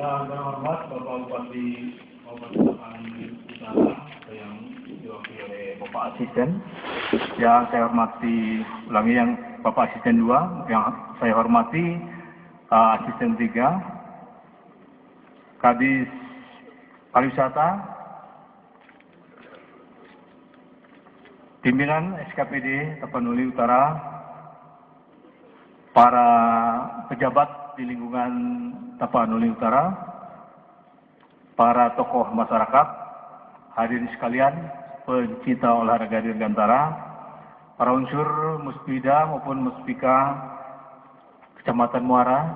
Yang saya hormat Bapak Bupati Kabupaten Utara yang diwakili oleh Bapak Asisten. Yang saya hormati yang Bapak Asisten 2, yang saya hormati Asisten 3, Kadis Pariwisata, pimpinan SKPD Tapanuli Utara, para pejabat di lingkungan Tapanuli Utara, para tokoh masyarakat, hadirin sekalian, pencinta olahraga dirgantara, para unsur Muspida maupun Muspika Kecamatan Muara,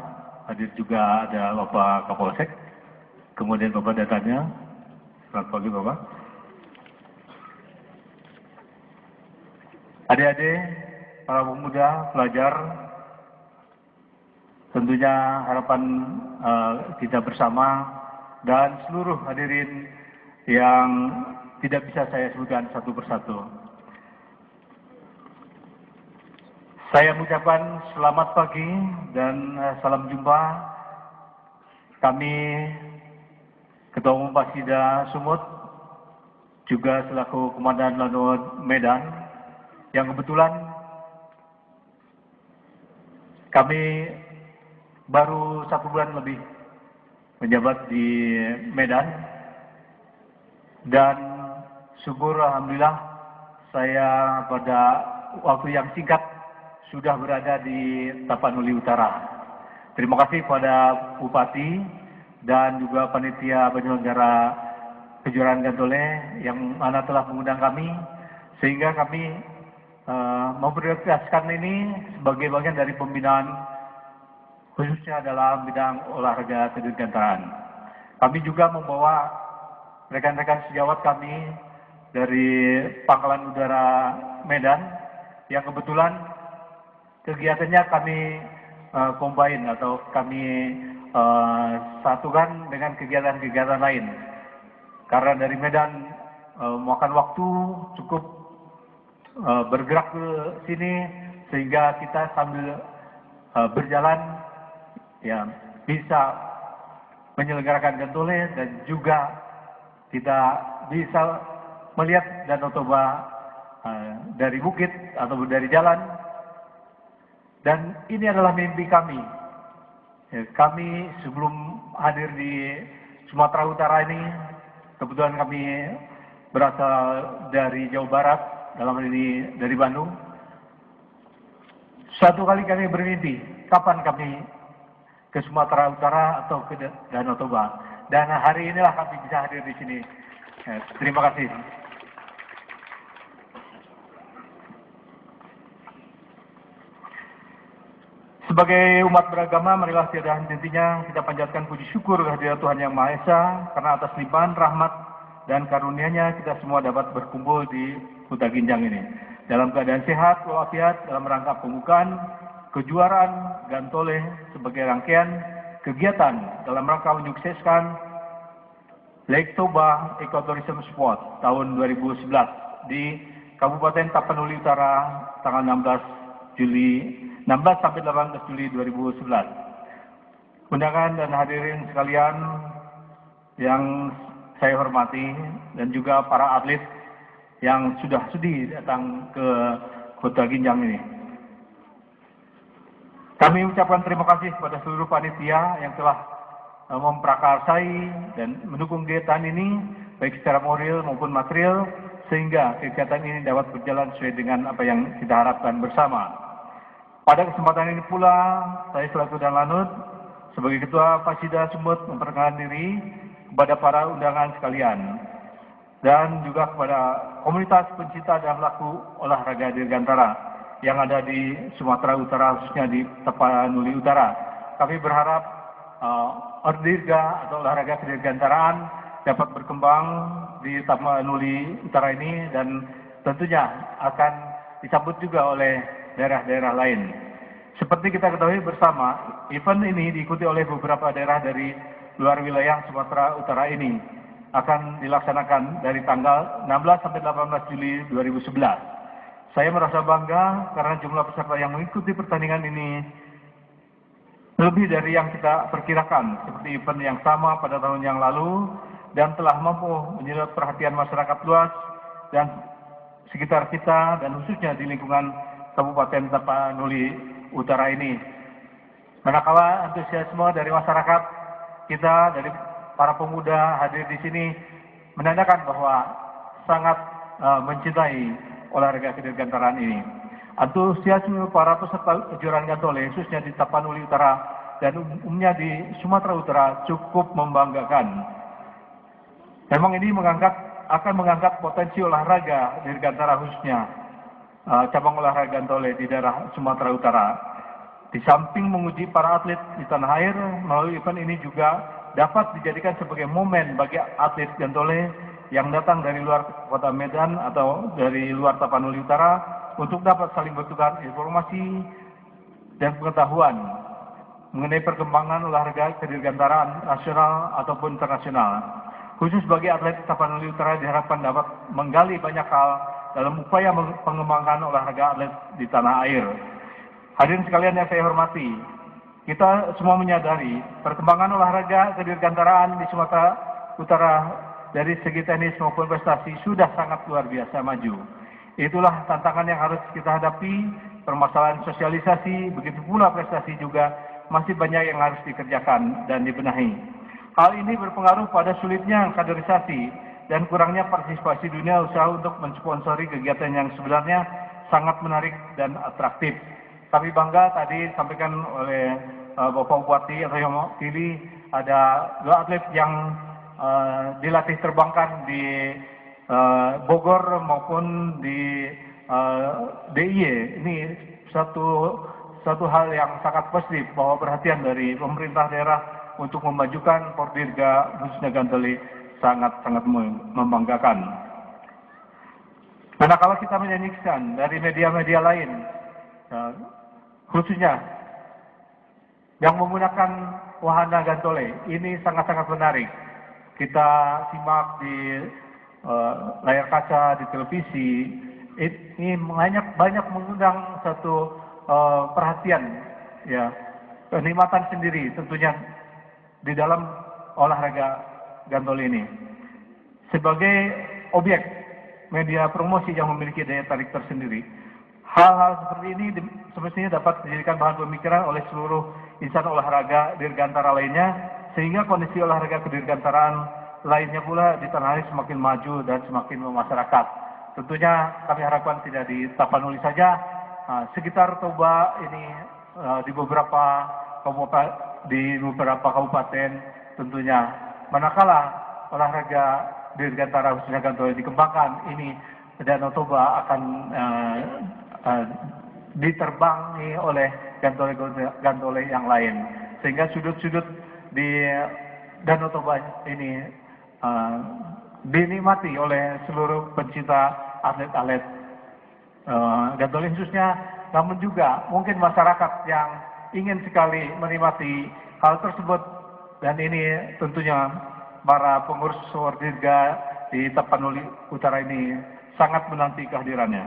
hadir juga ada Bapak Kapolsek, kemudian Bapak Datanya. Selamat pagi Bapak. Adik-adik, para pemuda, pelajar, tentunya harapan kita bersama dan seluruh hadirin yang tidak bisa saya sebutkan satu persatu. Saya mengucapkan selamat pagi dan salam jumpa. Kami Ketua Umum Pasida Sumut, juga selaku Komandan Lanut Medan, yang kebetulan kami baru 1 bulan lebih menjabat di Medan, dan syukur alhamdulillah saya pada waktu yang singkat sudah berada di Tapanuli Utara. Terima kasih pada Bupati dan juga panitia penyelenggara kejuaraan Gantole yang mana telah mengundang kami, sehingga kami memprioritaskan ini sebagai bagian dari pembinaan khususnya dalam bidang olahraga kedirgantaraan. Kami juga membawa rekan-rekan sejawat kami dari Pangkalan Udara Medan yang kebetulan kegiatannya kami combine atau kami satukan dengan kegiatan-kegiatan lain. Karena dari Medan memakan waktu cukup bergerak ke sini, sehingga kita sambil berjalan ya bisa menyelenggarakan Gantole dan juga kita bisa melihat Danau Toba dari bukit atau dari jalan. Dan ini adalah mimpi kami. Kami sebelum hadir di Sumatera Utara ini, kebetulan kami berasal dari Jawa Barat, dalam hal ini dari Bandung. Suatu kali kami bermimpi, kapan kami ke Sumatera Utara atau ke Danau Toba. Dan hari inilah kami bisa hadir di sini. Terima kasih. Sebagai umat beragama, marilah tiada henti-hentinya kita panjatkan puji syukur kehadirat Tuhan Yang Maha Esa, karena atas limpahan rahmat dan karunia-Nya kita semua dapat berkumpul di Kuta Ginjang ini. Dalam keadaan sehat walafiat, dalam rangka pembukaan kejuaraan Gantole sebagai rangkaian kegiatan dalam rangka menyukseskan Lake Toba Ecotourism Sport tahun 2011 di Kabupaten Tapanuli Utara tanggal 16 sampai 18 Juli 2011. Undangan dan hadirin sekalian yang saya hormati, dan juga para atlet yang sudah sudi datang ke Kota Ginjang ini. Kami ucapkan terima kasih kepada seluruh panitia yang telah memprakarsai dan mendukung kegiatan ini, baik secara moral maupun material, sehingga kegiatan ini dapat berjalan sesuai dengan apa yang kita harapkan bersama. Pada kesempatan ini pula, saya selaku Dan Lanut, sebagai Ketua Pasida Sumut, memperkenalkan diri kepada para undangan sekalian, dan juga kepada komunitas pencinta dan pelaku olahraga dirgantara yang ada di Sumatera Utara, khususnya di Tapanuli Utara. Kami berharap Ordirga atau olahraga kedirgantaraan dapat berkembang di Tapanuli Utara ini, dan tentunya akan disambut juga oleh daerah-daerah lain. Seperti kita ketahui bersama, event ini diikuti oleh beberapa daerah dari luar wilayah Sumatera Utara ini. Akan dilaksanakan dari tanggal 16 sampai 18 Juli 2011. Saya merasa bangga karena jumlah peserta yang mengikuti pertandingan ini lebih dari yang kita perkirakan, seperti event yang sama pada tahun yang lalu, dan telah mampu menyedot perhatian masyarakat luas dan sekitar kita, dan khususnya di lingkungan Kabupaten Tapanuli Utara ini. Manakala antusiasme dari masyarakat kita, dari para pemuda hadir di sini, menandakan bahwa sangat mencintai olahraga kedirgantaraan ini. Antusiasme para peserta kejuaraan Gantole, khususnya di Tapanuli Utara dan umumnya di Sumatera Utara, cukup membanggakan. Memang ini akan mengangkat potensi olahraga dirgantara, khususnya cabang olahraga Gantole di daerah Sumatera Utara. Di samping menguji para atlet di tanah air, melalui event ini juga dapat dijadikan sebagai momen bagi atlet Gantole yang datang dari luar kota Medan atau dari luar Tapanuli Utara untuk dapat saling bertukar informasi dan pengetahuan mengenai perkembangan olahraga kedirgantaraan nasional ataupun internasional. Khusus bagi atlet Tapanuli Utara diharapkan dapat menggali banyak hal dalam upaya pengembangan olahraga atlet di tanah air. Hadirin sekalian yang saya hormati, kita semua menyadari perkembangan olahraga kedirgantaraan di Sumatera Utara dari segi teknis maupun prestasi sudah sangat luar biasa maju. Itulah tantangan yang harus kita hadapi, permasalahan sosialisasi, begitu pula prestasi juga masih banyak yang harus dikerjakan dan dibenahi. Hal ini berpengaruh pada sulitnya kaderisasi dan kurangnya partisipasi dunia usaha untuk mensponsori kegiatan yang sebenarnya sangat menarik dan atraktif. Kami bangga tadi disampaikan oleh Bapak Bupati atau yang mewakili ada 2 atlet yang dilatih terbangkan di Bogor maupun di DIY. Ini satu hal yang sangat positif bahwa perhatian dari pemerintah daerah untuk memajukan Pordirga khususnya Gantole sangat membanggakan. Manakala kita menyaksikan dari media-media lain, khususnya yang menggunakan wahana Gantole, ini sangat-sangat menarik. Kita simak di layar kaca, di televisi, ini banyak mengundang satu perhatian, ya, kenikmatan sendiri tentunya di dalam olahraga Gantole ini. Sebagai objek media promosi yang memiliki daya tarik tersendiri, hal-hal seperti ini semestinya dapat dijadikan bahan pemikiran oleh seluruh insan olahraga dirgantara lainnya, sehingga kondisi olahraga kedirgantaraan lainnya pula di tanah air semakin maju dan semakin memasyarakat. Tentunya kami harapkan tidak di Tapanuli saja, sekitar Toba ini di beberapa kabupaten tentunya. Manakala olahraga dirgantara khususnya Gantole dikembangkan, ini Danau Toba akan diterbangi oleh Gantole yang lain, sehingga sudut-sudut di Danau Toba ini dinikmati oleh seluruh pencinta atlet-atlet Gantole khususnya, namun juga mungkin masyarakat yang ingin sekali menikmati hal tersebut, dan ini tentunya para pengurus Pordirga di Tapanuli Utara ini sangat menanti kehadirannya.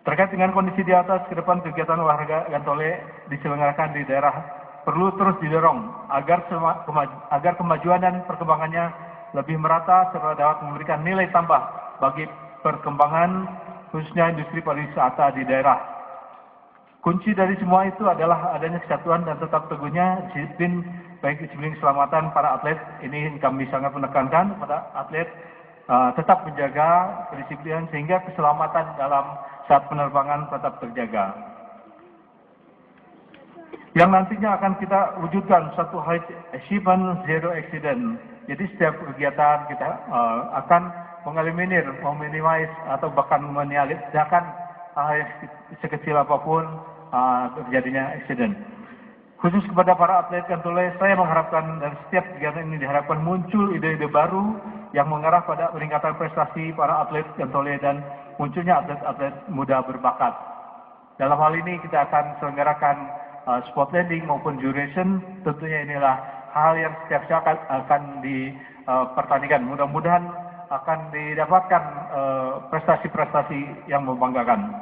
Terkait dengan kondisi di atas, ke depan kegiatan olahraga Gantole diselenggarakan di daerah perlu terus didorong agar kemajuan dan perkembangannya lebih merata serta dapat memberikan nilai tambah bagi perkembangan khususnya industri pariwisata di daerah. Kunci dari semua itu adalah adanya kesatuan dan tetap teguhnya disiplin, baik disiplin keselamatan para atlet. Ini kami sangat menekankan kepada atlet tetap menjaga kedisiplinan sehingga keselamatan dalam saat penerbangan tetap terjaga. Yang nantinya akan kita wujudkan satu achievement zero accident. Jadi setiap kegiatan kita akan mengeliminir, meminimais atau bahkan menyalahkan hal sekecil apapun terjadinya accident. Khusus kepada para atlet Gantole, saya mengharapkan dari setiap kegiatan ini diharapkan muncul ide-ide baru yang mengarah pada peningkatan prestasi para atlet Gantole dan munculnya atlet-atlet muda berbakat. Dalam hal ini kita akan selenggarakan spot landing maupun duration. Tentunya inilah hal yang setiap saat akan dipertandingkan. Mudah-mudahan akan didapatkan prestasi-prestasi yang membanggakan.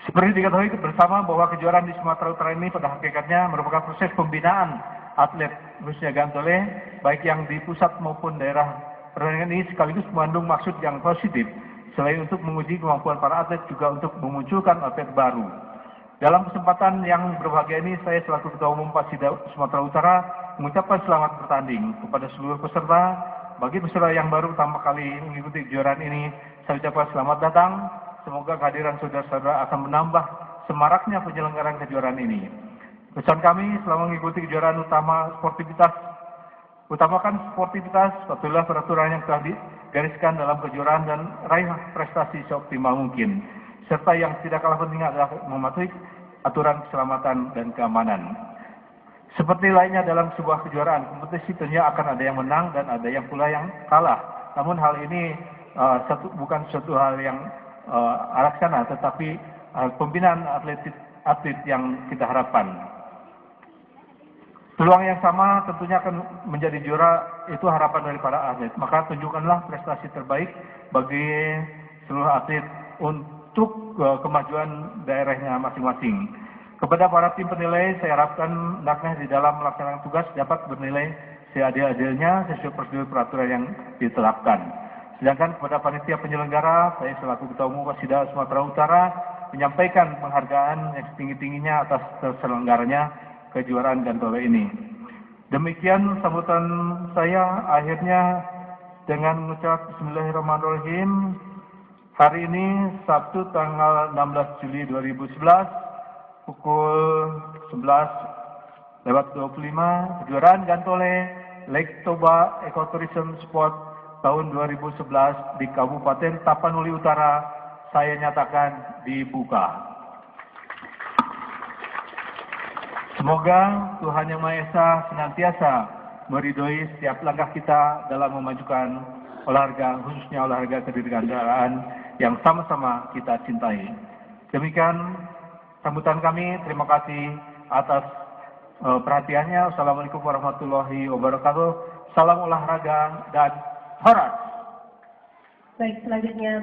Seperti diketahui bersama bahwa kejuaraan di Sumatera Utara ini pada hakikatnya merupakan proses pembinaan atlet khususnya Gantole, baik yang di pusat maupun daerah pertandingan ini sekaligus mengandung maksud yang positif. Selain untuk menguji kemampuan para atlet, juga untuk memunculkan atlet baru. Dalam kesempatan yang berbahagia ini, saya selaku Ketua Umum Pasida Sumatera Utara mengucapkan selamat bertanding kepada seluruh peserta. Bagi peserta yang baru pertama kali mengikuti kejuaraan ini, saya ucapkan selamat datang. Semoga kehadiran saudara-saudara akan menambah semaraknya penyelenggaraan kejuaraan ini. Pesan kami selama mengikuti kejuaraan utamakan sportivitas, patuhilah peraturan yang telah digariskan dalam kejuaraan dan raih prestasi seoptimal mungkin. Serta yang tidak kalah penting adalah mematuhi aturan keselamatan dan keamanan. Seperti lainnya dalam sebuah kejuaraan, kompetisi tentunya akan ada yang menang dan ada yang pula yang kalah. Namun hal ini bukan suatu hal yang laksana, tetapi pembinaan atlet yang kita harapkan. Peluang yang sama tentunya akan menjadi juara, itu harapan dari para atlet. Maka tunjukkanlah prestasi terbaik bagi seluruh atlet untuk kemajuan daerahnya masing-masing. Kepada para tim penilai, saya harapkan hendaknya di dalam melaksanakan tugas dapat bernilai seadil-adilnya sesuai prosedur peraturan yang ditetapkan. Sedangkan kepada panitia penyelenggara, saya selaku Ketua Umum Pasida Sumatera Utara menyampaikan penghargaan yang setinggi-tingginya atas terselenggaranya kejuaraan Gantole ini. Demikian sambutan saya, akhirnya dengan mengucap Bismillahirrahmanirrahim. Hari ini Sabtu tanggal 16 Juli 2011 pukul 11:25 kejuaraan Gantole Lake Toba Ecotourism Sport tahun 2011 di Kabupaten Tapanuli Utara saya nyatakan dibuka. Semoga Tuhan Yang Maha Esa senantiasa meridhoi setiap langkah kita dalam memajukan olahraga, khususnya olahraga kedirgantara yang sama-sama kita cintai. Demikian sambutan kami, terima kasih atas perhatiannya. Wassalamualaikum warahmatullahi wabarakatuh. Salam olahraga dan horas. Baik, selanjutnya